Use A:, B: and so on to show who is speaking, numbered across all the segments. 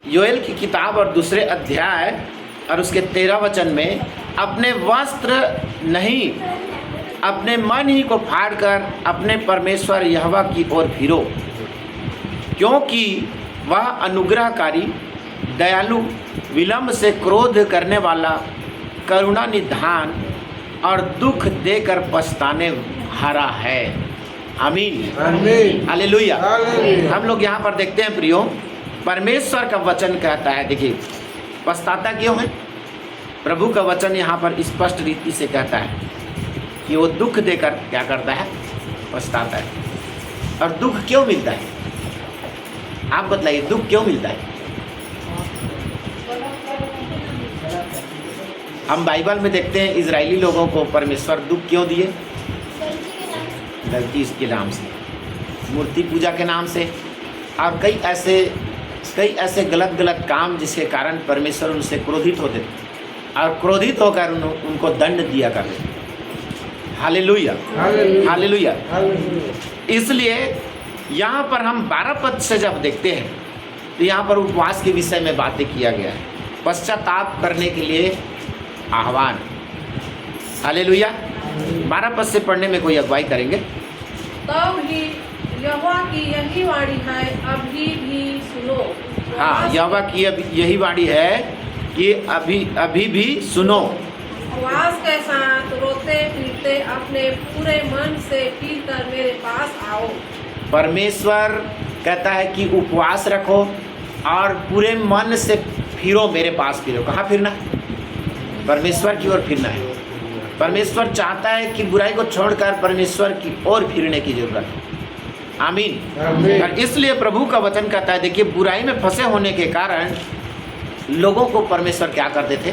A: योएल की किताब और दूसरे अध्याय और उसके 13 वचन में, अपने वस्त्र नहीं अपने मन ही को फाड़कर अपने परमेश्वर यहोवा की ओर फिरो, क्योंकि वह अनुग्रहकारी, दयालु, विलंब से क्रोध करने वाला, करुणा निधान और दुख देकर पछताने हारा है। आमीन,
B: आमीन,
A: हालेलुया।
B: हालेलुया।
A: हम लोग यहाँ पर देखते हैं प्रियो, परमेश्वर का वचन कहता है, देखिए पछताता क्यों है। प्रभु का वचन यहाँ पर स्पष्ट रीति से कहता है कि वो दुख देकर क्या करता है, पछताता है। और दुख क्यों मिलता है, आप बतलाइए, दुख क्यों मिलता है। हम बाइबल में देखते हैं इजरायली लोगों को परमेश्वर दुख क्यों दिए, गलती इसके नाम से, मूर्ति पूजा के नाम से, और कई ऐसे गलत काम जिसके कारण परमेश्वर उनसे क्रोधित होते थे और क्रोधित होकर उनको दंड दिया करते थे। Hallelujah, hallelujah. इसलिए यहाँ पर हम 12 पद से जब देखते हैं तो यहाँ पर उपवास के विषय में बातें किया गया है, पश्चाताप करने के लिए आह्वान। हालेलुया। 12 पद से पढ़ने में कोई अगुवाई करेंगे।
C: तब ही यहोवा की यही वाणी है, अभी भी सुनो।
A: हाँ, यहोवा की यही वाणी है कि अभी भी सुनो।
C: उपवास के साथ रोते पीटते अपने पूरे मन से फिर कर मेरे पास आओ।
A: परमेश्वर कहता है कि उपवास रखो और पूरे मन से फिरो, मेरे पास फिरो। कहाँ फिरना है, परमेश्वर की ओर फिरना है। परमेश्वर चाहता है कि बुराई को छोड़कर परमेश्वर की ओर फिरने की जरूरत है। आमीन। और इसलिए प्रभु का वचन कहता है, देखिए बुराई में फंसे होने के कारण लोगों को परमेश्वर क्या करते थे,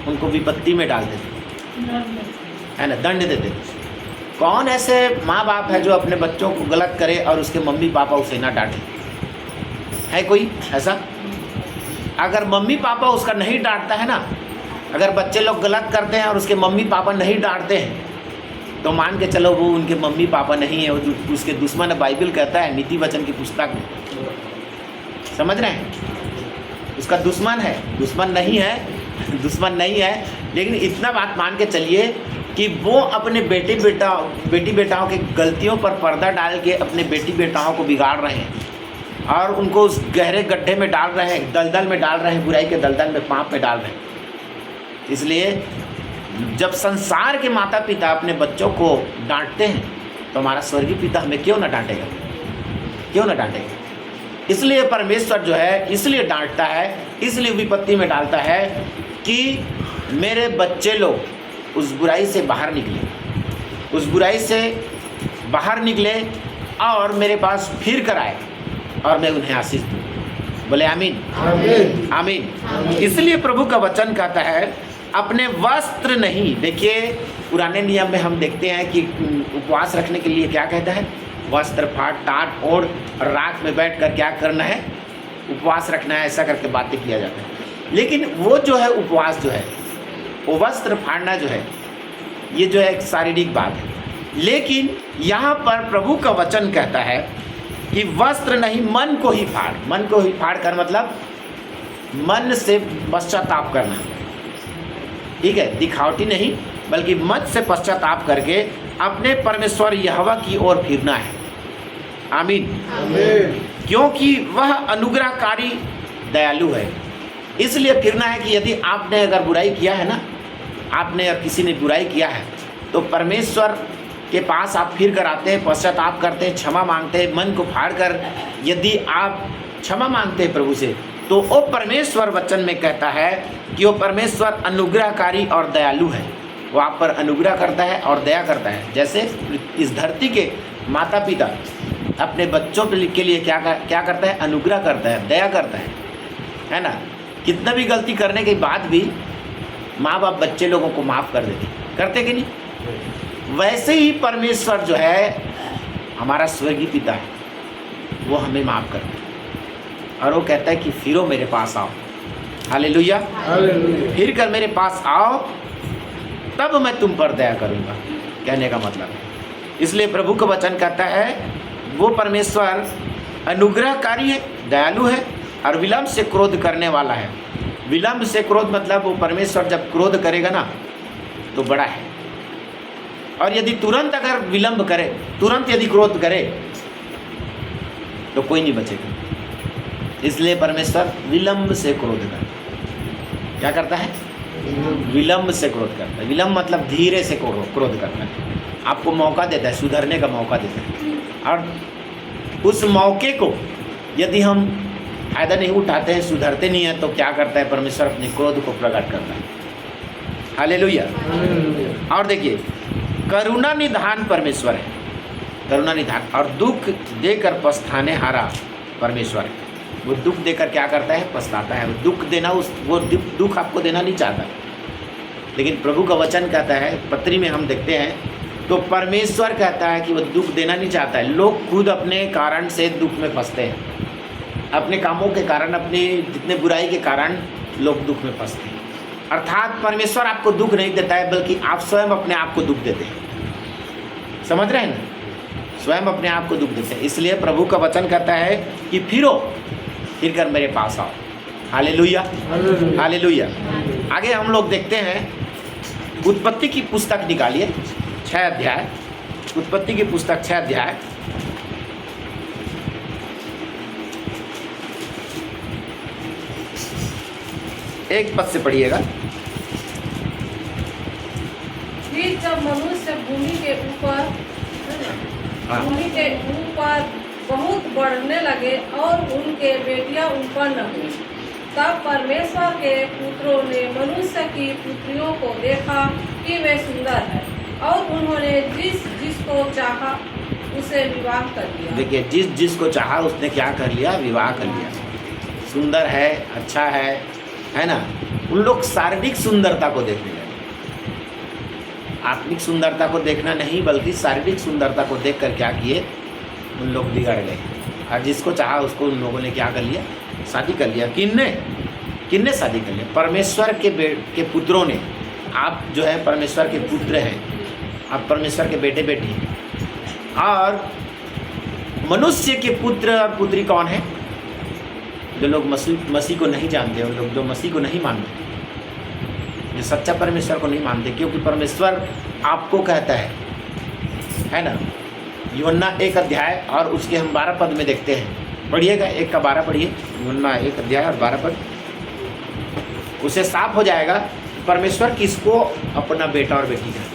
A: उनको विपत्ति में डालते थे, है ना, दंड देते थे। कौन ऐसे माँ बाप है जो अपने बच्चों को गलत करे और उसके मम्मी पापा उसे ना डांटे, है कोई ऐसा? अगर मम्मी पापा उसका नहीं डांटता है ना, अगर बच्चे लोग गलत करते हैं और उसके मम्मी पापा नहीं डांटते हैं, तो मान के चलो वो उनके मम्मी पापा नहीं है, वो उसके दुश्मन है। बाइबल कहता है नीति वचन की पुस्तक में, समझ रहे हैं, उसका दुश्मन है, दुश्मन नहीं है। लेकिन इतना बात मान के चलिए कि वो अपने बेटी बेटाओं के गलतियों पर पर्दा डाल के अपने बेटी बेटाओं को बिगाड़ रहे हैं और उनको उस गहरे गड्ढे में डाल रहे हैं, दलदल में डाल रहे हैं, बुराई के दलदल में, पाप में डाल रहे हैं। इसलिए जब संसार के माता पिता अपने बच्चों को डांटते हैं तो हमारा स्वर्गीय पिता हमें क्यों ना डांटेगा, क्यों ना डांटेगा। इसलिए परमेश्वर जो है इसलिए डांटता है, इसलिए विपत्ति में डालता है कि मेरे बच्चे लोग उस बुराई से बाहर निकले, और मेरे पास फिर कर आए और मैं उन्हें आशीष दूँ। बोले आमीन,
B: आमीन,
A: आमीन। इसलिए प्रभु का वचन कहता है, अपने वस्त्र नहीं। देखिए पुराने नियम में हम देखते हैं कि उपवास रखने के लिए क्या कहता है, वस्त्र फाड़ टाट ओढ़ और रात में बैठ कर क्या करना है, उपवास रखना है, ऐसा करके बातें किया जाता है। लेकिन वो जो है उपवास जो है, वो वस्त्र फाड़ना जो है, ये जो है एक शारीरिक बात है। लेकिन यहाँ पर प्रभु का वचन कहता है कि वस्त्र नहीं, मन को ही फाड़। मन को ही फाड़ कर मतलब मन से पश्चाताप करना, ठीक है, दिखावटी नहीं बल्कि मन से पश्चाताप करके अपने परमेश्वर यहोवा की ओर फिरना है। आमीन,
B: आमीन।
A: क्योंकि वह अनुग्रहकारी, दयालु है। इसलिए फिरना है कि यदि आपने अगर बुराई किया है ना, आपने या किसी ने बुराई किया है, तो परमेश्वर के पास आप फिर कर आते हैं, पश्चाताप करते हैं, क्षमा मांगते हैं, मन को फाड़ कर यदि आप क्षमा मांगते हैं प्रभु से, तो वो परमेश्वर वचन में कहता है कि वो परमेश्वर अनुग्रहकारी और दयालु है। वो आप पर अनुग्रह करता है और दया करता है। जैसे इस धरती के माता पिता अपने बच्चों के लिए क्या करता है, अनुग्रह करता है, दया करता है ना। कितना भी गलती करने के बाद भी माँ बाप बच्चे लोगों को माफ़ कर देते, करते कि नहीं? वैसे ही परमेश्वर जो है हमारा स्वर्गीय पिता है, वो हमें माफ़ करता है और वो कहता है कि फिरो मेरे पास आओ। Hallelujah,
B: hallelujah.
A: फिर कर मेरे पास आओ, तब मैं तुम पर दया करूँगा, कहने का मतलब है। इसलिए प्रभु का वचन कहता है वो परमेश्वर अनुग्रहकारी है, दयालु है और विलम्ब से क्रोध करने वाला है। विलम्ब से क्रोध मतलब वो परमेश्वर जब क्रोध करेगा ना तो बड़ा है, और यदि तुरंत अगर विलम्ब करे, तुरंत यदि क्रोध करे तो कोई नहीं बचेगा। इसलिए परमेश्वर विलम्ब से क्रोध करता है। क्या करता है? विलम्ब से क्रोध करता है। विलम्ब मतलब धीरे से क्रोध करता है, आपको मौका देता है, सुधरने का मौका देता है, और उस मौके को यदि हम फायदा नहीं उठाते हैं, सुधरते नहीं हैं, तो क्या करता है? परमेश्वर अपने क्रोध को प्रकट करता है। हालेलुया। और देखिए, करुणा निधान परमेश्वर है, करुणा निधान, और दुख देकर पछताने हारा परमेश्वर है। वो दुख देकर क्या करता है? पछताता है। वो दुख देना, वो दुख आपको देना नहीं चाहता, लेकिन प्रभु का वचन कहता है, पत्री में हम देखते हैं तो परमेश्वर कहता है कि वो दुख देना नहीं चाहता है। लोग खुद अपने कारण से दुख में फंसते हैं, अपने कामों के कारण, अपने जितने बुराई के कारण लोग दुख में फंसते हैं। अर्थात परमेश्वर आपको दुख नहीं देता है, बल्कि आप स्वयं अपने आप को दुख देते हैं। समझ रहे हैं ना? स्वयं अपने आप को दुख देते हैं। इसलिए प्रभु का वचन कहता है कि फिर कर मेरे पास आओ। Hallelujah, hallelujah. आगे हम लोग देखते हैं, उत्पत्ति की पुस्तक निकालिए 6 अध्याय, उत्पत्ति की पुस्तक 6 अध्याय, एक पद से पढ़िएगा।
C: फिर जब मनुष्य भूमि के ऊपर बहुत बढ़ने लगे और उनके बेटियां उत्पन्न हुई, तब परमेश्वर के पुत्रों ने मनुष्य की पुत्रियों को देखा कि वे सुंदर है, और उन्होंने जिसको चाहा उसे विवाह कर लिया।
A: देखिए, जिसको चाहा उसने क्या कर लिया? विवाह कर लिया। सुंदर है, अच्छा है ना? उन लोग शारीरिक सुंदरता को देखने लगे, आत्मिक सुंदरता को देखना नहीं, बल्कि शारीरिक सुंदरता को देखकर क्या किए? उन लोग बिगड़ गए, और जिसको चाहा उसको उन लोगों ने क्या कर लिया? शादी कर लिया। किन्ने शादी कर लिया? परमेश्वर के पुत्रों ने। आप जो है परमेश्वर के पुत्र हैं, आप परमेश्वर के बेटे बेटी हैं। और मनुष्य के पुत्र और पुत्री कौन है? जो लोग मसीह को नहीं जानते, उन लोग जो मसीह को नहीं मानते, जो सच्चा परमेश्वर को नहीं मानते, क्योंकि परमेश्वर आपको कहता है ना? यूहन्ना 1 अध्याय और उसके हम 12 पद में देखते हैं। पढ़िएगा, 1 का 12 पढ़िए, यूहन्ना 1 अध्याय और 12 पद। उसे साफ हो जाएगा परमेश्वर किसको अपना बेटा और बेटी कहता है।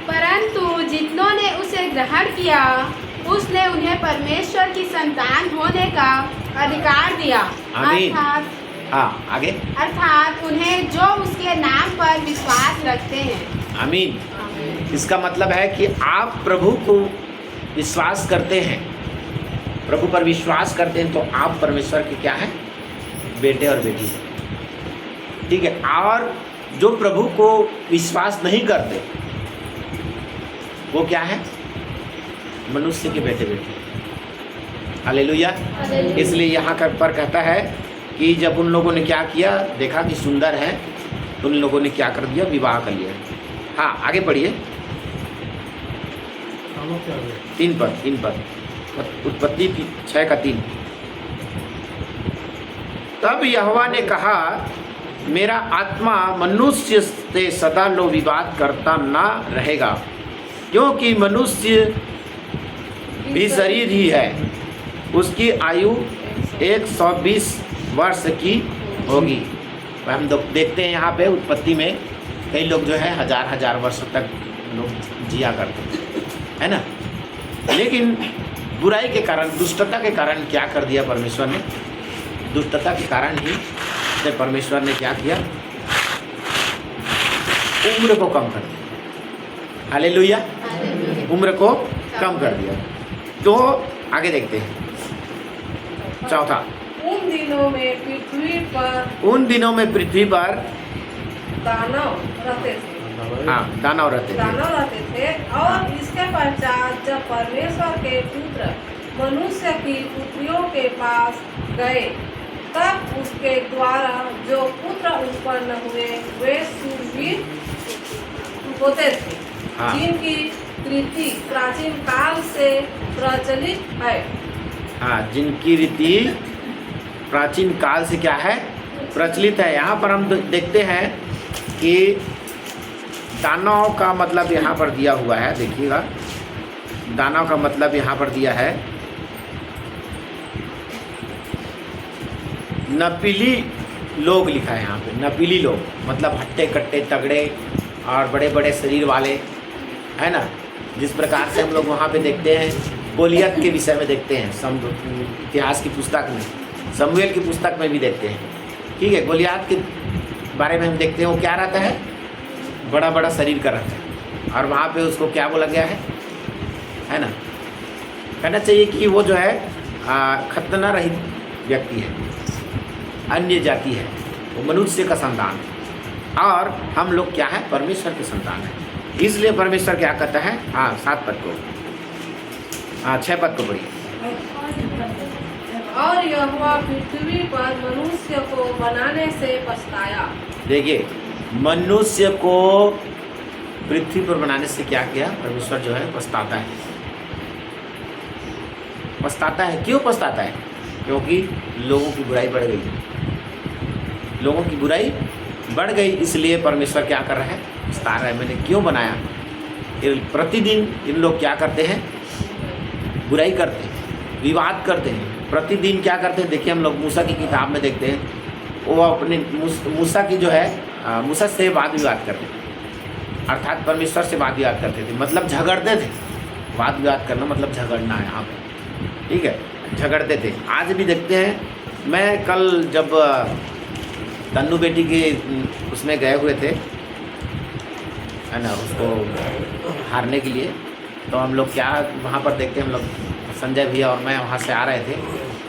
D: परंतु जितनों ने उसे ग्रहण किया, उसने उन्हें परमेश्वर की संतान होने का अधिकार दिया। अर्थात उन्हें जो उसके नाम पर विश्वास रखते हैं।
A: आमीन। इसका मतलब है कि आप प्रभु को विश्वास करते हैं, प्रभु पर विश्वास करते हैं, तो आप परमेश्वर के क्या हैं? बेटे और बेटी हैं। ठीक है। और जो प्रभु को विश्वास नहीं करते, वो क्या है? मनुष्य के बेटे बेटी। हालेलुया। इसलिए यहाँ पर कहता है कि जब उन लोगों ने क्या किया, देखा कि सुंदर है, तो उन लोगों ने क्या कर दिया? विवाह कर लिया। हाँ, आगे पढ़िए, 3 पद, उत्पत्ति 6 का 3। तब यहोवा ने कहा, मेरा आत्मा मनुष्य से सदा लो विवाद करता ना रहेगा, क्योंकि मनुष्य भी शरीर ही है, उसकी आयु 120 वर्ष की होगी। हम देखते हैं यहाँ पे उत्पत्ति में कई लोग जो है हजार वर्षों तक लोग जिया करते है ना। लेकिन बुराई के कारण, दुष्टता के कारण क्या कर दिया परमेश्वर ने? दुष्टता के कारण ही परमेश्वर ने क्या किया? उम्र को कम कर दिया। हालेलुया। उम्र को कम कर दिया। तो आगे देखते हैं, 4था।
C: उन दिनों में पृथ्वी पर दानव रहते थे।
A: हाँ, दानव रहते
C: थे। और इसके पश्चात जब परमेश्वर के पुत्र मनुष्य की पुत्रियों के पास गए, तब उसके द्वारा जो पुत्र उत्पन्न हुए वे शूरवीर होते थे,
A: हाँ।
C: जिनकी रीति प्राचीन काल से प्रचलित है।
A: हाँ, जिनकी रीति प्राचीन काल से क्या है, प्रचलित है। यहाँ पर हम देखते हैं कि दानव का मतलब यहाँ पर दिया हुआ है, देखिएगा दानव का मतलब यहाँ पर दिया है नपीली लोग, लिखा है यहाँ पे नपीली लोग, मतलब हट्टे कट्टे तगड़े और बड़े बड़े शरीर वाले, है ना। जिस प्रकार से हम लोग वहाँ पे देखते हैं गोलियत के विषय में देखते हैं, इतिहास की पुस्तक में, शमूएल की पुस्तक में भी देखते हैं, ठीक है। गोलियत के बारे में हम देखते हैं, वो क्या रहता है, बड़ा बड़ा शरीर का रहता है, और वहाँ पे उसको क्या बोला गया है ना। कहना चाहिए कि वो जो है खतना रहित व्यक्ति है, अन्य जाति है, वो मनुष्य का संतान है, और हम लोग क्या है, परमेश्वर के संतान है। इसलिए परमेश्वर क्या कहता है, हाँ 7 पद को, हाँ 6 पद को पढ़िए।
C: और यहोवा पृथ्वी पर मनुष्य को बनाने से पछताया।
A: देखिए, मनुष्य को पृथ्वी पर बनाने से क्या किया, परमेश्वर जो है पछताता है। पछताता है, क्यों पछताता है? क्योंकि लोगों की बुराई बढ़ गई, लोगों की बुराई बढ़ गई, इसलिए परमेश्वर क्या कर रहा है, पछता रहा है। मैंने क्यों बनाया? प्रतिदिन इन लोग क्या करते हैं, बुराई करते हैं, विवाद करते हैं, प्रतिदिन क्या करते हैं। देखिए, हम लोग मूसा की किताब में देखते हैं, वो अपने मूसा की जो है मूसा से वाद विवाद करते थे, अर्थात परमेश्वर से वाद विवाद करते थे, मतलब झगड़ते थे। वाद विवाद करना मतलब झगड़ना है यहाँ पर, ठीक है, झगड़ते थे। आज भी देखते हैं, मैं कल जब तन्नू बेटी के उसमें गए हुए थे, है ना, उसको हारने के लिए, तो हम लोग क्या वहाँ पर देखते हैं, हम लोग संजय भैया और मैं वहाँ से आ रहे थे,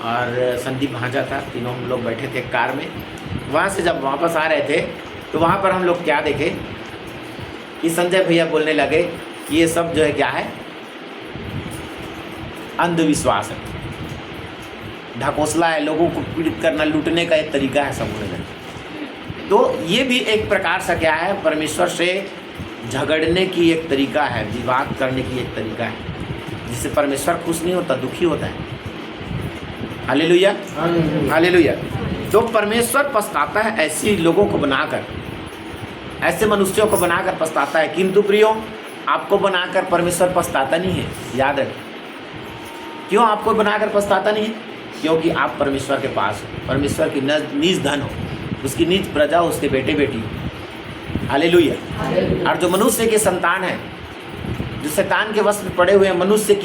A: और संदीप भांजा था, तीनों हम लोग बैठे थे कार में। वहाँ से जब वापस आ रहे थे तो वहाँ पर हम लोग क्या देखे कि संजय भैया बोलने लगे कि ये सब जो है क्या है, अंधविश्वास है, ढकोसला है, लोगों को पीड़ित करना, लूटने का एक तरीका है, सब होने लगे। तो ये भी एक प्रकार से क्या है, परमेश्वर से झगड़ने की एक तरीका है, विवाद करने की एक तरीका है, जिससे परमेश्वर खुश नहीं होता, दुखी होता है। Hallelujah, hallelujah. तो परमेश्वर पछताता है ऐसी लोगों को बनाकर, ऐसे मनुष्यों को बनाकर पछताता है। किंतु प्रियो, आपको बनाकर परमेश्वर पछताता नहीं है, याद रखें। क्यों आपको बनाकर पछताता नहीं है? क्योंकि आप परमेश्वर के पास हो, परमेश्वर की निज धन हो, उसकी निज प्रजा हो, उसके बेटे बेटी हो। हालेलुया। और जो मनुष्य के संतान है, जो शैतान के वश में पड़े हुए मनुष्य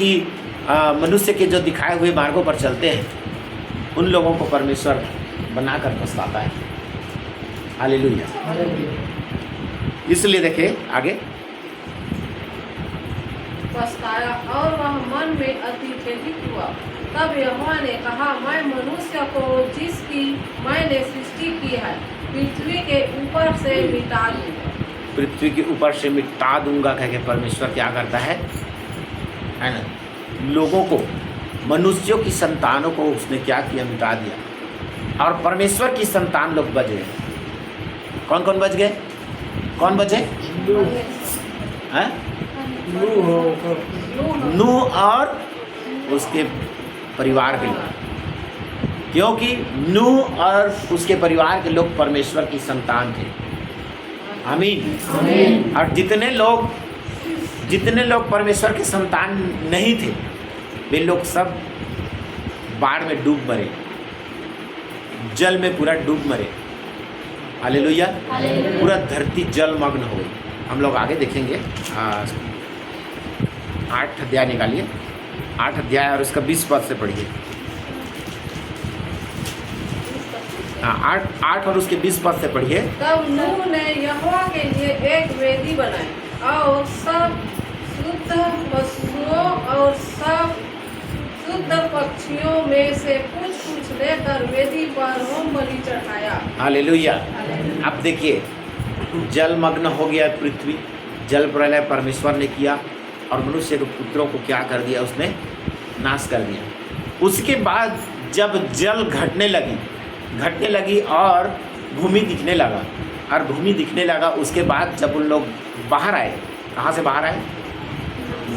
A: के जो दिखाए हुए मार्गों पर चलते हैं, उन लोगों को परमेश्वर बनाकर पछताता है। हालेलुया। इसलिए देखिए आगे,
C: पछताया और वह मन में अति खेदित हुआ। तब यहोवा ने कहा, मैं मनुष्य को जिसकी मैंने सृष्टि की है पृथ्वी के ऊपर से मिटा दूंगा।
A: पृथ्वी के ऊपर से मिटा दूंगा कह के परमेश्वर क्या करता है ना, लोगों को, मनुष्यों की संतानों को उसने क्या किया, मिटा दिया। और परमेश्वर की संतान लोग बच गए। कौन कौन बच गए? कौन बचे? हैं? नूह और उसके परिवार के लोग, क्योंकि नूह और उसके परिवार के लोग परमेश्वर की संतान थे। आमीन। और जितने लोग परमेश्वर के संतान नहीं थे, वे लोग सब बाढ़ में डूब मरे, जल में पूरा डूब मरे। हालेलुया। पूरा धरती जलमग्न हो गई। हम लोग आगे देखेंगे, 8 अध्याय निकालिए, 8 अध्याय और उसका 20 पद से पढ़िए। 8 और उसके 20 पद से पढ़िए।
C: तब नूह ने यहोवा के लिए एक वेदी बनाई और सब शुद्ध पशुओं और सब शुद्ध पक्षियों में से कुछ लेकर वेदी पर होम बलि चढ़ाया।
A: हालेलुया। अब देखिए, जलमग्न हो गया पृथ्वी, जल प्रलय परमेश्वर ने किया और मनुष्य के पुत्रों को क्या कर दिया, उसने नाश कर दिया। उसके बाद जब जल घटने लगी और भूमि दिखने लगा, उसके बाद जब उन लोग बाहर आए, कहाँ से बाहर आए?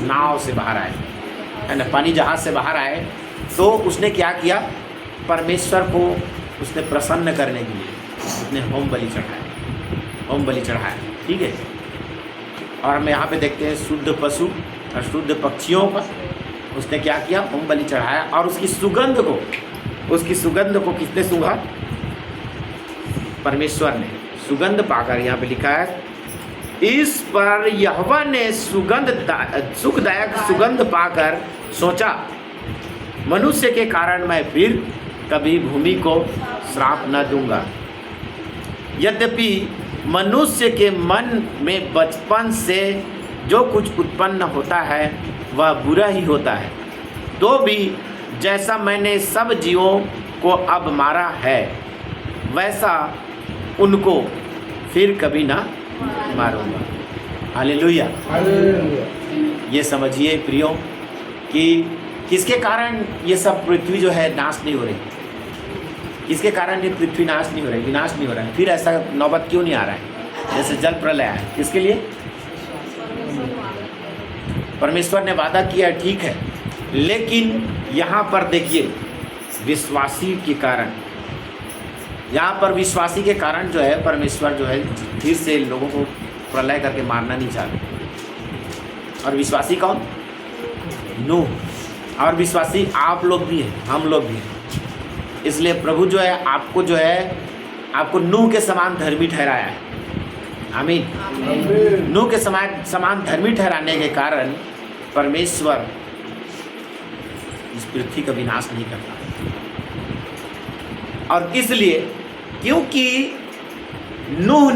A: नाव से बाहर आए, है ना, पानी जहाज से बाहर आए, तो उसने क्या किया, परमेश्वर को उसने प्रसन्न करने के लिए उसने होम बलि चढ़ाया, ठीक है। और हम यहाँ पे देखते हैं शुद्ध पशु और शुद्ध पक्षियों पर उसने क्या किया, होम बलि चढ़ाया। और उसकी सुगंध को किसने सूंघा, परमेश्वर ने। सुगंध पाकर, यहाँ पे लिखा है, इस पर यहोवा ने सुखदायक सुगंध पाकर सोचा, मनुष्य के कारण मैं फिर कभी भूमि को श्राप न दूंगा। यद्यपि मनुष्य के मन में बचपन से जो कुछ उत्पन्न होता है वह बुरा ही होता है, तो भी जैसा मैंने सब जीवों को अब मारा है वैसा उनको फिर कभी ना मारूंगा। हालेलुया। ये समझिए प्रियो कि किसके कारण ये सब पृथ्वी जो है नाश नहीं हो रही, किसके कारण ये पृथ्वी नाश नहीं हो रही, विनाश नहीं हो रहा है, फिर ऐसा नौबत क्यों नहीं आ रहा है जैसे जल प्रलय है, किसके लिए? परमेश्वर ने वादा किया है, ठीक है, लेकिन यहाँ पर देखिए विश्वासी के कारण, यहाँ पर विश्वासी के कारण जो है परमेश्वर जो है फिर से लोगों को प्रलय करके मारना नहीं चाहते। और विश्वासी कौन? नूह। और विश्वासी आप लोग भी हैं, हम लोग भी हैं। इसलिए प्रभु जो है आपको नूह के समान धर्मी ठहराया है। आमीन। नूह के समान धर्मी ठहराने के कारण परमेश्वर इस पृथ्वी का विनाश नहीं करता। और इसलिए क्योंकि नूह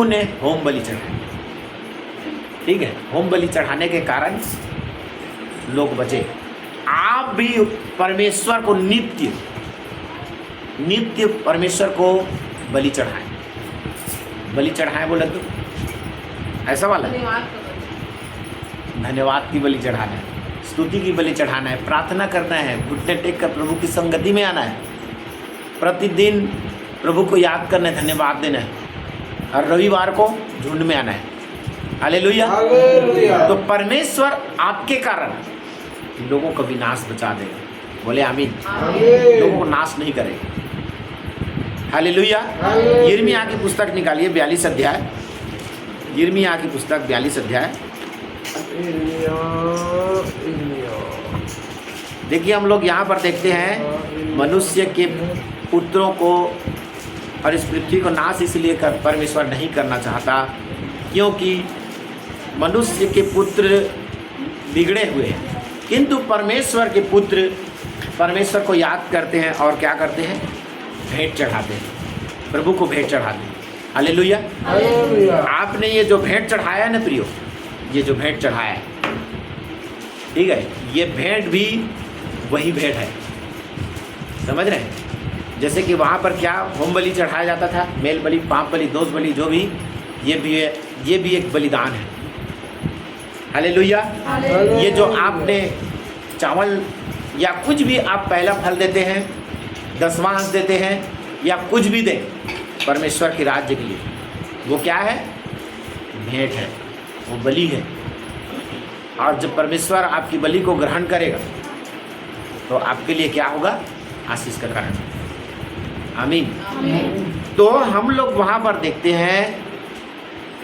A: ने होम बलि चढ़ाया, ठीक है, होम बलि चढ़ाने के कारण लोग बचे। आप भी परमेश्वर को नित्य परमेश्वर को बलि चढ़ाएं बोले तो ऐसा वाला धन्यवाद की बलि चढ़ाना है, स्तुति की बलि चढ़ाना है, प्रार्थना करना है, घुटने टेक कर प्रभु की संगति में आना है, प्रतिदिन प्रभु को याद करना है, धन्यवाद देना है, और रविवार को झुंड में आना है। हालेलुया। तो परमेश्वर आपके कारण लोगों का विनाश बचा देगा। बोले आमीन। लोगों को नाश नहीं करेगा। हालेलुया। यिर्मयाह की पुस्तक निकालिए 42 अध्याय, यिर्मयाह की पुस्तक 42 अध्याय। देखिए हम लोग यहाँ पर देखते हैं मनुष्य के पुत्रों को और इस पृथ्वी को नाश इसलिए परमेश्वर नहीं करना चाहता क्योंकि मनुष्य के पुत्र बिगड़े हुए हैं, किंतु परमेश्वर के पुत्र परमेश्वर को याद करते हैं और क्या करते हैं, भेंट चढ़ाते हैं, प्रभु को भेंट चढ़ाते हैं। हालेलुया। आपने ये जो भेंट चढ़ाया है ना प्रियो, ये जो भेंट चढ़ाया है, ठीक है, ये भेंट भी वही भेंट है। समझ रहे हैं? जैसे कि वहाँ पर क्या होम बलि चढ़ाया जाता था, मेल बलि, पाप बलि, दोष बलि, जो भी, ये भी एक बलिदान है। हालेलुया। ये जो आपने चावल या कुछ भी आप पहला फल देते हैं, दसवां अंश देते हैं, या कुछ भी दें परमेश्वर के राज्य के लिए, वो क्या है? भेंट है, वो बलि है। और जब परमेश्वर आपकी बलि को ग्रहण करेगा तो आपके लिए क्या होगा? आशीष का कारण। आमीन। तो हम लोग वहाँ पर देखते हैं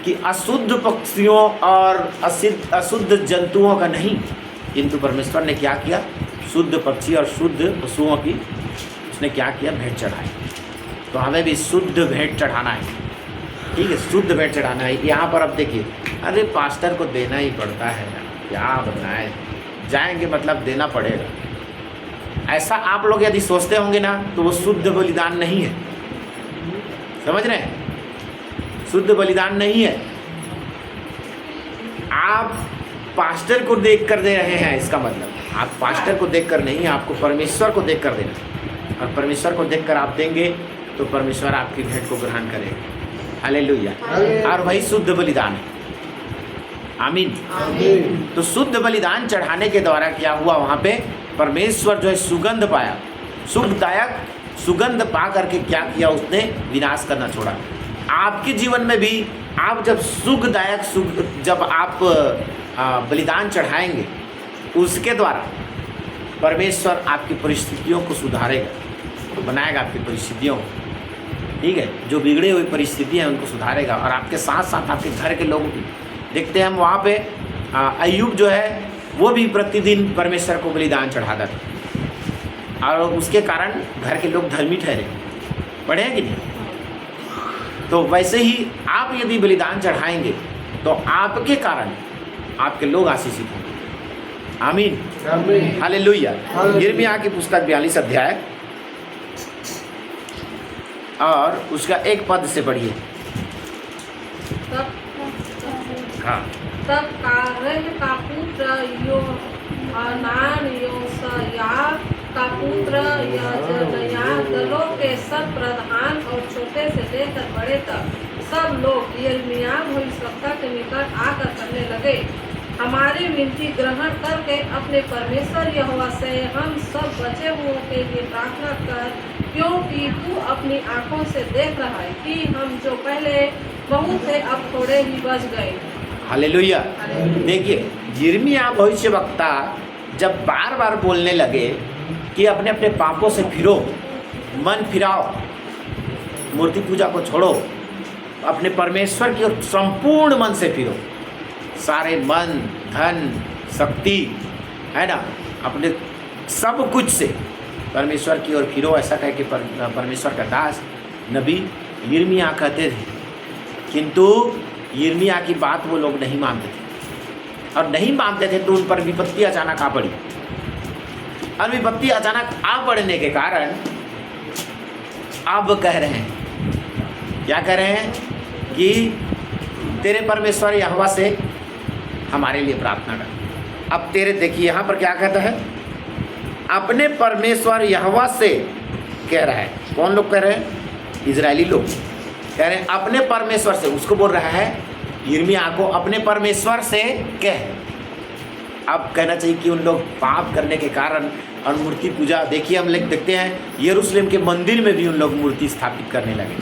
A: कि अशुद्ध पक्षियों और अशुद्ध जंतुओं का नहीं, किंतु परमेश्वर ने क्या किया? शुद्ध पक्षी और शुद्ध पशुओं की उसने क्या किया? भेंट चढ़ाई। तो हमें भी शुद्ध भेंट चढ़ाना है, ठीक है, शुद्ध भेंट चढ़ाना है। यहाँ पर अब देखिए, अरे पास्टर को देना ही पड़ता है, क्या बताएं, जाएंगे मतलब देना पड़ेगा, ऐसा आप लोग यदि सोचते होंगे ना तो वो शुद्ध बलिदान नहीं है। समझ रहे हैं? शुद्ध बलिदान नहीं है। आप पास्टर को देख कर दे रहे हैं, इसका मतलब आप पास्टर को देख कर नहीं, आपको परमेश्वर को देख कर देना, और परमेश्वर को देख कर आप देंगे तो परमेश्वर आपकी भेंट को ग्रहण करेगा। हालेलुया। और वही शुद्ध बलिदान है। आमीन। तो शुद्ध बलिदान चढ़ाने के द्वारा क्या हुआ? वहाँ पे परमेश्वर जो है सुगंध पाया, सुखदायक सुगंध पा करके क्या किया? उसने विनाश करना छोड़ा। आपके जीवन में भी आप जब सुखदायक जब आप बलिदान चढ़ाएंगे, उसके द्वारा परमेश्वर आपकी परिस्थितियों को सुधारेगा, बनाएगा आपकी परिस्थितियों को, ठीक है। जो बिगड़ी हुई परिस्थितियाँ हैं उनको सुधारेगा, और आपके साथ साथ आपके घर के लोग भी। देखते हैं हम वहाँ पे अय्यूब जो है वो भी प्रतिदिन परमेश्वर को बलिदान चढ़ाता था, और उसके कारण घर के लोग धर्मी ठहरे, पढ़े हैं कि नहीं। तो वैसे ही आप यदि बलिदान चढ़ाएंगे तो आपके कारण आपके लोग आशीषित होंगे। आमीन,
B: आमीन।
A: हालेलुया।
B: हालेलुया।
A: यिर्मयाह की पुस्तक 42 अध्याय और उसका 1 पद से पढ़िए।
C: तब
A: हाँ,
C: तब कारेह का पुत्र योहानान, योशिय्याह का पुत्र यजन्याह, दलों के सब प्रधान और छोटे से लेकर बड़े तक सब लोग यिर्मयाह भविष्यवक्ता के निकट आकर कहने लगे, हमारी विनती ग्रहण करके अपने परमेश्वर यहोवा से हम सब बचे हुओं के लिए प्रार्थना कर, क्योंकि तू अपनी आंखों से देख रहा है कि हम जो पहले बहुत थे अब थोड़े ही बच गए।
A: हालेलुया। देखिए, यिर्मयाह भविष्यवक्ता जब बार बार बोलने लगे कि अपने अपने पापों से फिरो, मन फिराओ, मूर्ति पूजा को छोड़ो, अपने परमेश्वर की ओर संपूर्ण मन से फिरो, सारे मन धन शक्ति है ना, अपने सब कुछ से परमेश्वर की ओर फिरो, ऐसा कह के परमेश्वर का दास नबी यिर्मयाह कहते थे। किंतु यिर्मयाह की बात वो लोग नहीं मानते थे, और नहीं मानते थे तो उन पर विपत्ति अचानक आ पड़ी, और विपत्ति अचानक आ पड़ने के कारण अब कह रहे हैं, क्या कह रहे हैं कि तेरे परमेश्वर यहोवा से हमारे लिए प्रार्थना कर। अब तेरे, देखिए यहाँ पर क्या कहता है, अपने परमेश्वर यहोवा से कह रहा है। कौन लोग कह रहे हैं? इजरायली लोग कह रहे हैं अपने परमेश्वर से। उसको बोल रहा है यिर्मयाह को, अपने परमेश्वर से कह। अब कहना चाहिए कि उन लोग पाप करने के कारण और मूर्ति पूजा, देखिए हम लोग देखते हैं यरूशलेम के मंदिर में भी उन लोग मूर्ति स्थापित करने लगे,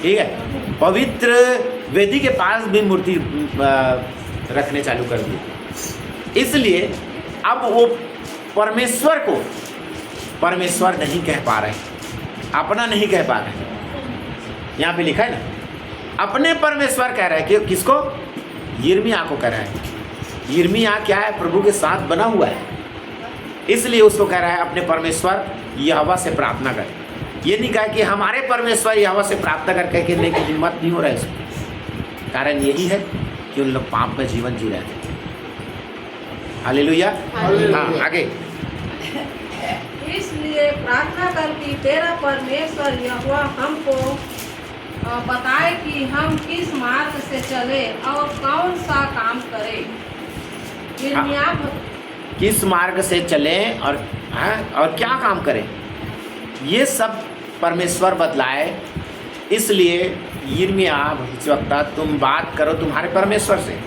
A: ठीक है। पवित्र वेदी के पास भी मूर्ति रखने चालू कर दी। इसलिए अब वो परमेश्वर को परमेश्वर नहीं कह पा रहे, अपना नहीं कह पा रहे। यहाँ पे लिखा है ना, अपने परमेश्वर कह रहे हैं कि किसको? यिर्मयाह को कह रहा है। यिर्मयाह क्या है? प्रभु के साथ बना हुआ है, इसलिए उसको कह रहा है अपने परमेश्वर यहोवा से प्रार्थना कर। ये नहीं कहा कि हमारे परमेश्वर यहोवा से प्रार्थना करके कहने की हिम्मत नहीं हो रहा है इसको। कारण यही है कि उन लोग पाप में जीवन जी रहे थे। हालेलुया। हाँ, आगे।
C: इसलिए प्रार्थना कर कि तेरा परमेश्वर यहोवा हमको बताए कि हम किस मार्ग से चले और कौन सा काम करें। यिर्मयाह
A: किस मार्ग से चलें और क्या काम करें, ये सब परमेश्वर बतलाए। इसलिए यिर्मयाह भविष्यवक्ता, तुम बात करो तुम्हारे परमेश्वर से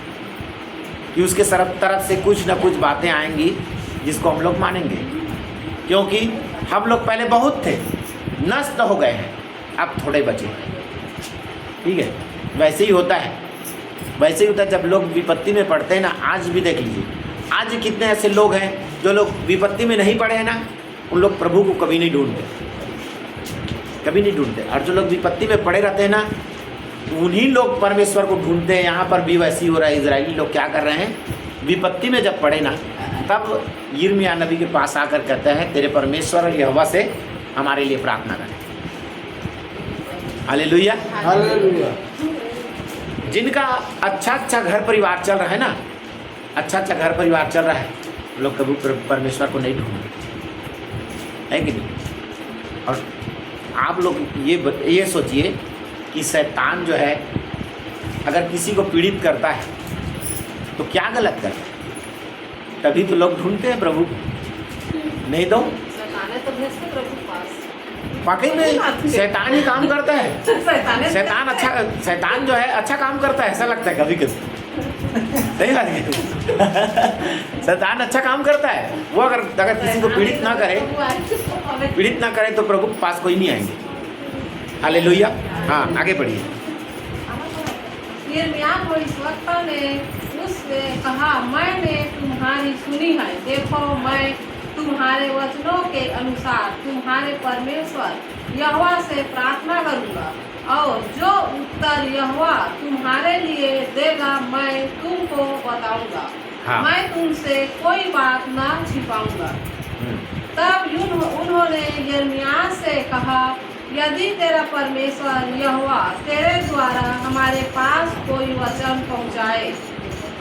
A: कि उसके तरफ से कुछ ना कुछ बातें आएंगी जिसको हम लोग मानेंगे, क्योंकि हम लोग पहले बहुत थे, नष्ट हो गए हैं, अब थोड़े बचे। ठीक है, वैसे ही होता है, वैसे ही होता है जब लोग विपत्ति में पड़ते हैं ना। आज भी देख लीजिए, आज कितने ऐसे लोग हैं जो लोग विपत्ति में नहीं पड़े हैं ना, उन लोग प्रभु को कभी नहीं ढूंढते, कभी नहीं ढूंढते। और जो लोग विपत्ति में पड़े रहते हैं ना, उन्हीं लोग परमेश्वर को ढूंढते हैं। यहाँ पर भी वैसे ही हो रहा है। इजरायली लोग क्या कर रहे हैं, विपत्ति में जब पड़े ना, तब यिर्मयाह नबी के पास आकर कहते हैं तेरे परमेश्वर यहोवा से हमारे लिए प्रार्थना करें। Hallelujah,
B: hallelujah.
A: जिनका अच्छा घर परिवार चल रहा है ना, अच्छा घर परिवार चल रहा है, लोग कभी परमेश्वर को नहीं ढूंढते, है कि नहीं। और आप लोग ये सोचिए कि शैतान जो है अगर किसी को पीड़ित करता है तो क्या गलत करता है, तभी तो लोग ढूंढते हैं प्रभु। नहीं तो
C: शैताने तो भेजते प्रभु के पास।
A: वाकई में शैतान ही काम करता है। शैतान जो है अच्छा काम करता है, ऐसा लगता है कभी कभी। सही बात है, शैतान अच्छा काम करता है। वो अगर किसी को पीड़ित ना करे तो प्रभु के पास कोई नहीं आएंगे। हालेलुया। हाँ आगे बढ़िए।
C: यिर्मयाह भविष्यवक्ता ने उससे कहा, मैंने तुम्हारी सुनी है, देखो मैं तुम्हारे वचनों के अनुसार तुम्हारे परमेश्वर यहोवा से प्रार्थना करूंगा, और जो उत्तर यहोवा तुम्हारे लिए देगा मैं तुमको बताऊंगा।
A: हाँ।
C: मैं तुमसे कोई बात न छिपाऊंगा। तब उन्होंने यिर्मयाह से कहा, यदि तेरा परमेश्वर यहोवा तेरे द्वारा हमारे पास कोई वचन पहुंचाए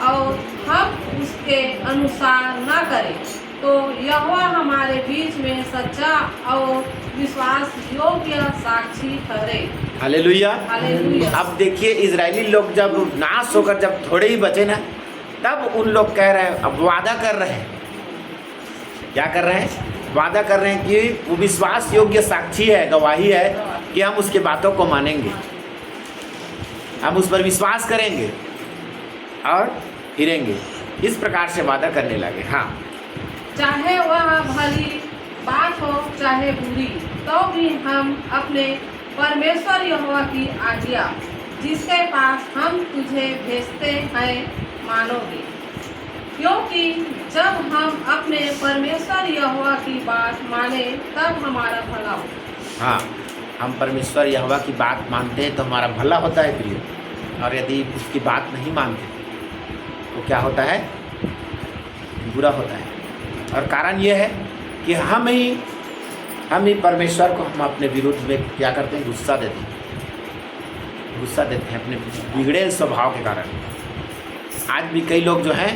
C: और हम उसके अनुसार न करें, तो यहोवा हमारे बीच में सच्चा और विश्वास योग्य साक्षी ठहरे।
A: हालेलुया।
C: हालेलुया।
A: अब देखिए, इजरायली लोग जब नाश होकर जब थोड़े ही बचे ना, तब उन लोग कह रहे हैं, अब वादा कर रहे हैं। क्या कर रहे हैं? वादा कर रहे हैं कि वो विश्वास योग्य साक्षी है, गवाही है कि हम उसके बातों को मानेंगे, हम उस पर विश्वास करेंगे और फिरेंगे। इस प्रकार से वादा करने लगे। हाँ,
C: चाहे वह भली बात हो चाहे बुरी, तो भी हम अपने परमेश्वर यहोवा की आज्ञा जिसके पास हम तुझे भेजते हैं मानोगे, क्योंकि जब हम अपने परमेश्वर यहोवा की बात माने तब हमारा भला हो।
A: हाँ, हम परमेश्वर यहोवा की बात मानते हैं तो हमारा भला होता है प्रिय, और यदि उसकी बात नहीं मानते तो क्या होता है? बुरा होता है। और कारण ये है कि हम ही परमेश्वर को हम अपने विरुद्ध में क्या करते हैं? गुस्सा देते हैं अपने बिगड़े स्वभाव के कारण। आज भी कई लोग जो हैं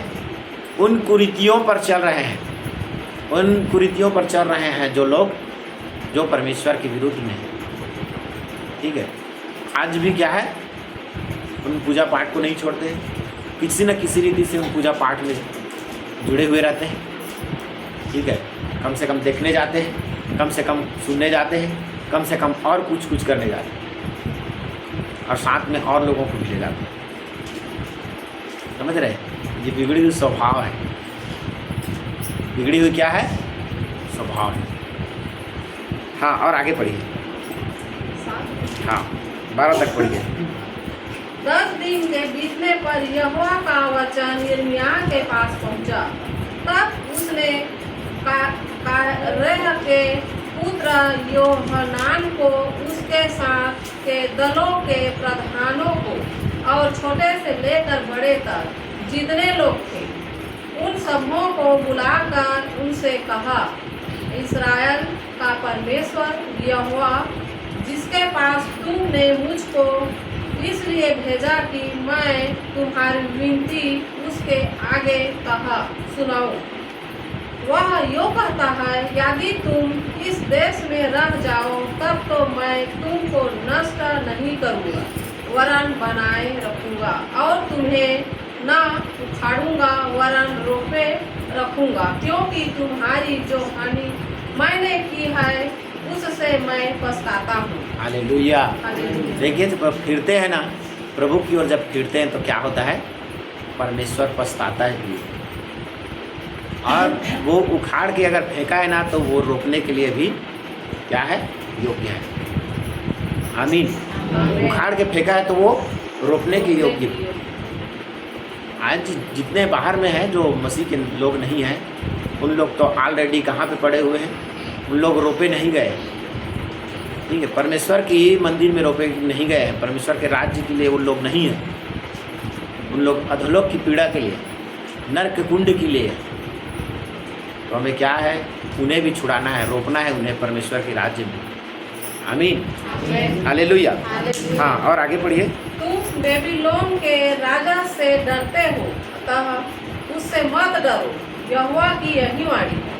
A: उन कुरीतियों पर चल रहे हैं, जो लोग जो परमेश्वर के विरुद्ध में हैं। ठीक है, आज भी क्या है, उन पूजा पाठ को नहीं छोड़ते, किसी न किसी रीति से उन पूजा पाठ में जुड़े हुए रहते हैं। ठीक है, कम से कम देखने जाते हैं, कम से कम सुनने जाते हैं, कम से कम और कुछ करने जाते हैं, और साथ में और लोगों को भी ले जाते हैं। समझ रहे? ये बिगड़ी हुई स्वभाव है। बिगड़ी हुई क्या है? स्वभाव है। हाँ, और आगे पढ़िए। हाँ, 12 तक पढ़िए।
C: 10 दिन के बीतने पर यहोवा का वचन यिर्मयाह के पास पहुंचा। तब उसने कारेह के पुत्र योहनान को, उसके साथ के दलों के प्रधानों को और छोटे से लेकर बड़े तक जितने लोग थे, उन सबों को बुलाकर उनसे कहा, इस्राएल का परमेश्वर यहोवा जिसके पास तुमने मुझको इसलिए भेजा कि मैं तुम्हारी विनती उसके आगे कहा सुनाऊं, वह यो कहता है, यदि तुम इस देश में रह जाओ तब तो मैं तुमको नष्ट नहीं करूँगा, वरन बनाए रखूँगा, और तुम्हें न उखाड़ूँगा वरन रोपे रखूँगा, क्योंकि तुम्हारी जो हानि मैंने की है उससे मैं पछताता हूँ।
A: हालेलुया।
C: हालेलुया।
A: देखिए, जब फिरते हैं ना प्रभु की ओर, जब फिरते हैं तो क्या होता है? परमेश्वर पछताता है। और वो उखाड़ के अगर फेंका है ना, तो वो रोपने के लिए भी क्या है? योग्य है। आमीन। उखाड़ के फेंका है तो वो रोपने के योग्य है। आज जितने बाहर में हैं जो मसीह के लोग नहीं हैं, उन लोग तो ऑलरेडी कहाँ पे पड़े हुए हैं? उन लोग रोपे नहीं गए। ठीक है, परमेश्वर की मंदिर में रोपे नहीं गए हैं, परमेश्वर के राज्य के लिए वो लोग नहीं हैं। उन लोग अधोलोक की पीड़ा के लिए, नरक कुंड के लिए। तो हमें क्या है? उन्हें भी छुड़ाना है, रोपना है उन्हें परमेश्वर के राज्य में। आमीन। हालेलुया। हाँ, और आगे पढ़िए।
C: तुम बेबीलोन के राजा से डरते हो, अतः उससे मत डरो, यहोवा की यही वाणी है,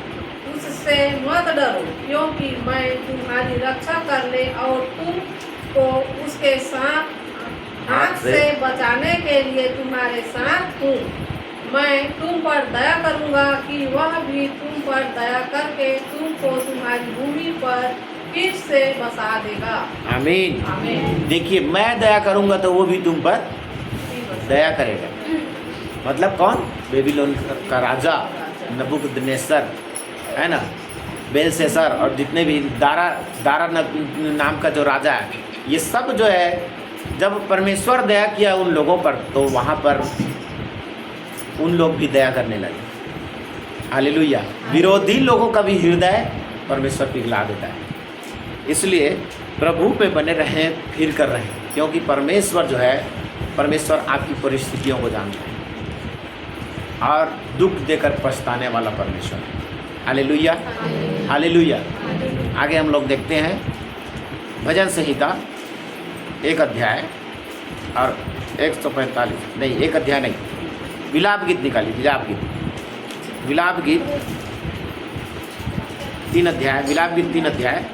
C: उससे मत डरो, क्योंकि मैं तुम्हारी रक्षा करने और तुमको उसके हाथ से बचाने के लिए तुम्हारे साथ हूँ। मैं तुम पर दया करूँगा कि वह भी तुम पर दया करके तुमको तुम्हारी भूमि पर फिर से बसा देगा।
A: आमीन।
C: आमीन।
A: देखिए, मैं दया करूँगा तो वो भी तुम पर दया करेगा। मतलब कौन? बेबीलोन का राजा नबूकदनेस्सर है ना, बेलशस्सर, और जितने भी दारा नाम का जो राजा है, ये सब जो है, जब परमेश्वर दया किया उन लोगों पर, तो वहाँ पर उन लोग भी दया करने लगे। हालेलुया। विरोधी लोगों का भी हृदय परमेश्वर पिघला देता है। इसलिए प्रभु पे बने रहें, फिर कर रहे हैं, क्योंकि परमेश्वर जो है, परमेश्वर आपकी परिस्थितियों को जानता है और दुख देकर पछताने वाला परमेश्वर है। Hallelujah, hallelujah. आगे हम लोग देखते हैं भजन संहिता 1 अध्याय और 145 नहीं, 1 अध्याय नहीं, विलाप गीत निकालिए। विलाप गीत 3 अध्याय, विलाप गीत 3 अध्याय।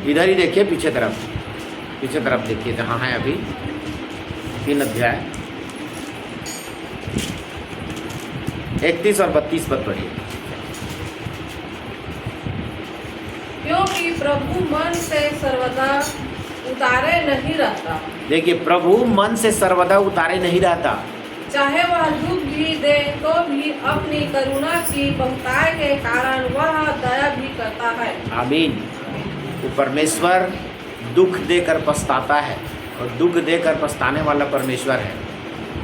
A: इधर ही देखिए, पीछे तरफ देखिए जहाँ है अभी। 3 अध्याय 31 और 32 पद पढ़िए।
C: क्योंकि प्रभु मन से सर्वदा उतारे नहीं रहता।
A: देखिए, प्रभु मन से सर्वदा उतारे नहीं रहता।
C: चाहे वह दुख भी दे तो भी अपनी करुणा की बहुतायत के कारण वह दया भी करता है।
A: आमीन। तो परमेश्वर दुख देकर पछताता है, और दुख देकर पछताने वाला परमेश्वर है।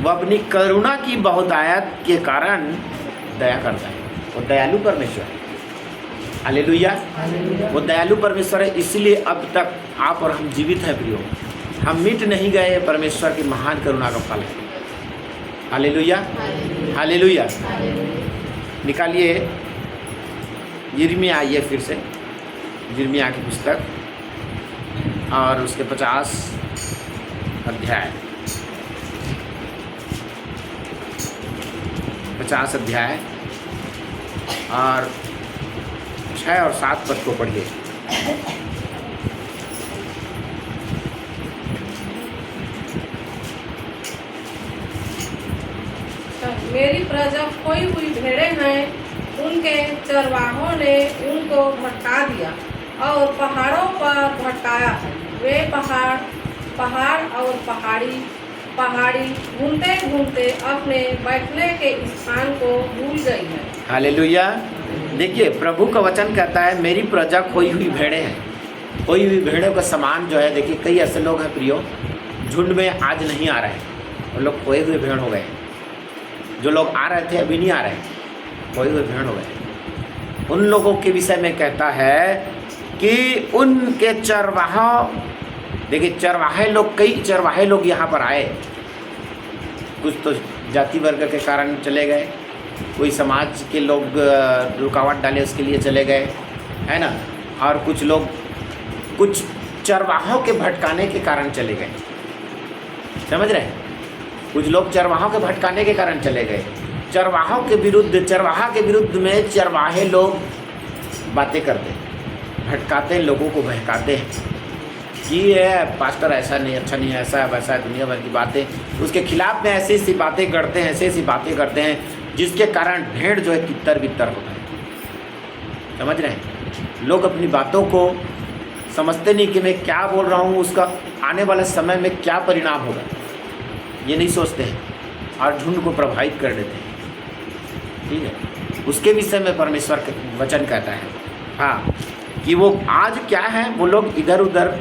A: वह अपनी करुणा की बहुतायत के कारण दया करता है। वो दयालु परमेश्वर है। हालेलुया। वो दयालु परमेश्वर है, इसलिए अब तक आप और हम जीवित हैं प्रियो। हम मिट नहीं गए, परमेश्वर की महान करुणा का फल है। Hallelujah, hallelujah. निकालिए यिर्मयाह, आइए फिर से यिर्मयाह की पुस्तक और उसके 50 अध्याय, 50 अध्याय और 6 और 7 पद को पढ़िए।
C: मेरी प्रजा खोई हुई भेड़ें हैं, उनके चरवाहों ने उनको भटका दिया और पहाड़ों पर भटकाया है। वे पहाड़ और पहाड़ी घूमते घूमते अपने बैठने के स्थान को भूल गई है।
A: हालेलुया। देखिए, प्रभु का वचन कहता है, मेरी प्रजा खोई हुई भेड़ें हैं। खोई हुई भेड़ों का समान जो है, देखिए कई ऐसे लोग हैं प्रियो, झुंड में आज नहीं आ रहे हैं, वो लोग खोए हुए भेड़ हो गए। जो लोग आ रहे थे अभी नहीं आ रहे, खोए हुए भेड़ हो गए। उन लोगों के विषय में कहता है कि उनके चरवाहों, देखिए चरवाहे लोग, कई चरवाहे लोग यहाँ पर आए। कुछ तो जाति वर्ग के कारण चले गए, कोई समाज के लोग रुकावट डाले उसके लिए चले गए, है ना। और कुछ लोग कुछ चरवाहों के भटकाने के कारण चले गए, समझ रहे हैं। कुछ लोग चरवाहों के भटकाने के कारण चले गए। चरवाहा के विरुद्ध में चरवाहे लोग बातें करते हैं, भटकाते हैं, लोगों को बहकाते हैं कि ये पास्टर ऐसा नहीं, अच्छा नहीं है, ऐसा है वैसा है, दुनिया भर की बातें उसके खिलाफ में ऐसी ऐसी बातें करते हैं, ऐसी बातें करते हैं जिसके कारण भेड़ जो है तितर बितर होता है। समझ रहे हैं। लोग अपनी बातों को समझते नहीं कि मैं क्या बोल रहा हूँ, उसका आने वाले समय में क्या परिणाम होगा, ये नहीं सोचते हैं और झुंड को प्रभावित कर देते हैं। ठीक है, उसके विषय में परमेश्वर का वचन कहता है, हाँ, कि वो आज क्या है, वो लोग इधर उधर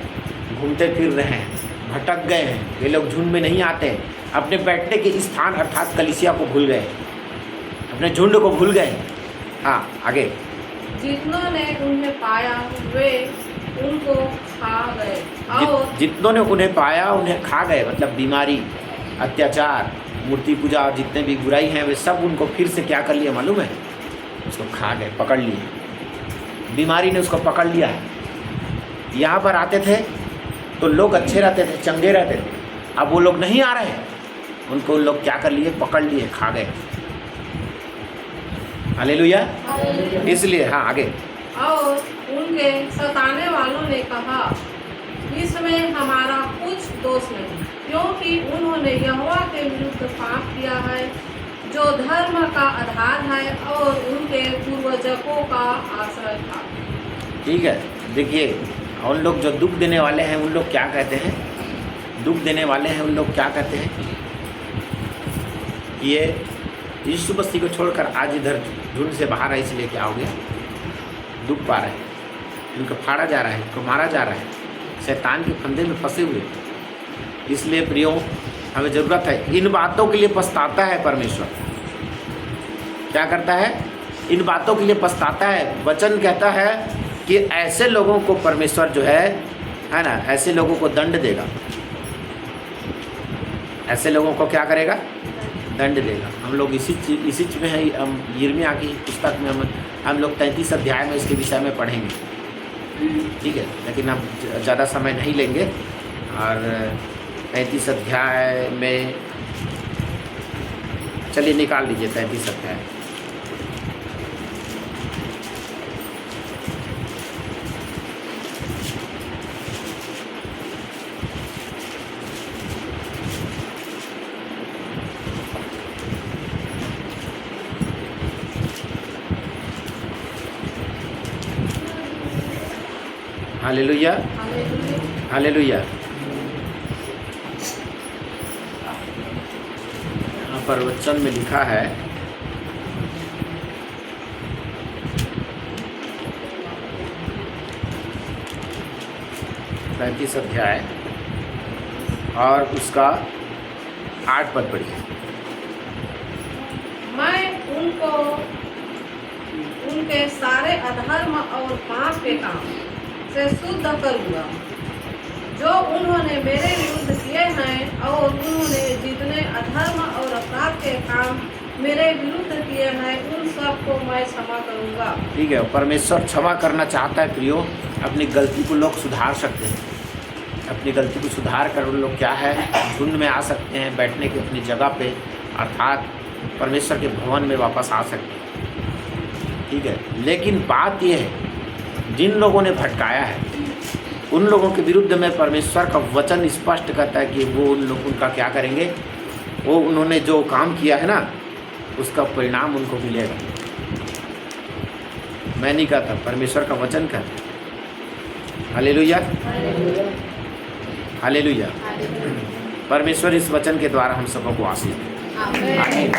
A: घूमते फिर रहे हैं, भटक गए हैं। ये लोग झुंड में नहीं आते, अपने बैठने के स्थान अर्थात कलीसिया को भूल गए, अपने झुंड को भूल गए। हाँ, आगे।
C: जितनों ने उन्हें पाया वे उनको खा गए, और
A: जितनों ने उन्हें पाया उन्हें खा गए, मतलब बीमारी, अत्याचार, मूर्ति पूजा और जितने भी बुराई हैं वे सब उनको फिर से क्या कर लिया मालूम है, उसको खा गए, पकड़ लिए। बीमारी ने उसको पकड़ लिया है। यहाँ पर आते थे तो लोग अच्छे रहते थे, चंगे रहते थे, अब वो लोग नहीं आ रहे, उनको उन लोग क्या कर लिए, पकड़ लिए, खा गए। हालेलुया। इसलिए हाँ, आगे।
C: और उनके सताने वालों ने कहा, इसमें हमारा कुछ दोष नहीं, क्योंकि उन्होंने यहोवा के विरुद्ध पाप किया है, जो धर्म का आधार है और उनके पूर्वजों का आश्रय था।
A: ठीक है, देखिए उन लोग जो दुख देने वाले हैं उन लोग क्या कहते हैं, दुख देने वाले हैं उन लोग क्या कहते हैं, ये यीशु मसीह को छोड़कर आज इधर झुंड से बाहर है, इसलिए क्या हो गया, दुख पा रहे हैं, उनको फाड़ा जा रहा है, उनको मारा जा रहा है, शैतान के फंदे में फंसे हुए। इसलिए प्रियो, हमें ज़रूरत है, इन बातों के लिए पछताता है परमेश्वर। क्या करता है? इन बातों के लिए पछताता है। वचन कहता है कि ऐसे लोगों को परमेश्वर जो है ना, ऐसे लोगों को दंड देगा। ऐसे लोगों को क्या करेगा? दंड देगा। हम लोग इसी चीज़ में है, हम यिर्मयाह की पुस्तक में हम लोग 33 अध्याय में इसके विषय में पढ़ेंगे, ठीक है। लेकिन हम ज़्यादा समय नहीं लेंगे। और 33 अध्याय में चलिए निकाल लीजिए 33 अध्याय। Hallelujah, hallelujah. यहाँ पर वचन में लिखा है, पैंतीस अध्याय और उसका 8 पद पढ़िए।
C: मैं उनको उनके सारे अधर्म और पाप के काम से शुद्ध करूँगा जो उन्होंने मेरे विरुद्ध किए हैं, और उन्होंने जितने अधर्म और अपराध के काम मेरे विरुद्ध किए हैं उन सबको मैं क्षमा करूँगा।
A: ठीक है, परमेश्वर क्षमा करना चाहता है प्रियो। अपनी गलती को लोग सुधार सकते हैं। अपनी गलती को सुधार कर उन लोग क्या है, झुंड में आ सकते हैं, बैठने की अपनी जगह पे, अर्थात परमेश्वर के भवन में वापस आ सकते हैं। ठीक है, लेकिन बात यह है, जिन लोगों ने भटकाया है उन लोगों के विरुद्ध में परमेश्वर का वचन स्पष्ट करता है कि वो उनका क्या करेंगे, वो उन्होंने जो काम किया है ना उसका परिणाम उनको मिलेगा। मैं नहीं कहता, परमेश्वर का वचन कहता है। Hallelujah, hallelujah. परमेश्वर इस वचन के द्वारा हम सबको आशीष दे।
D: आमीन।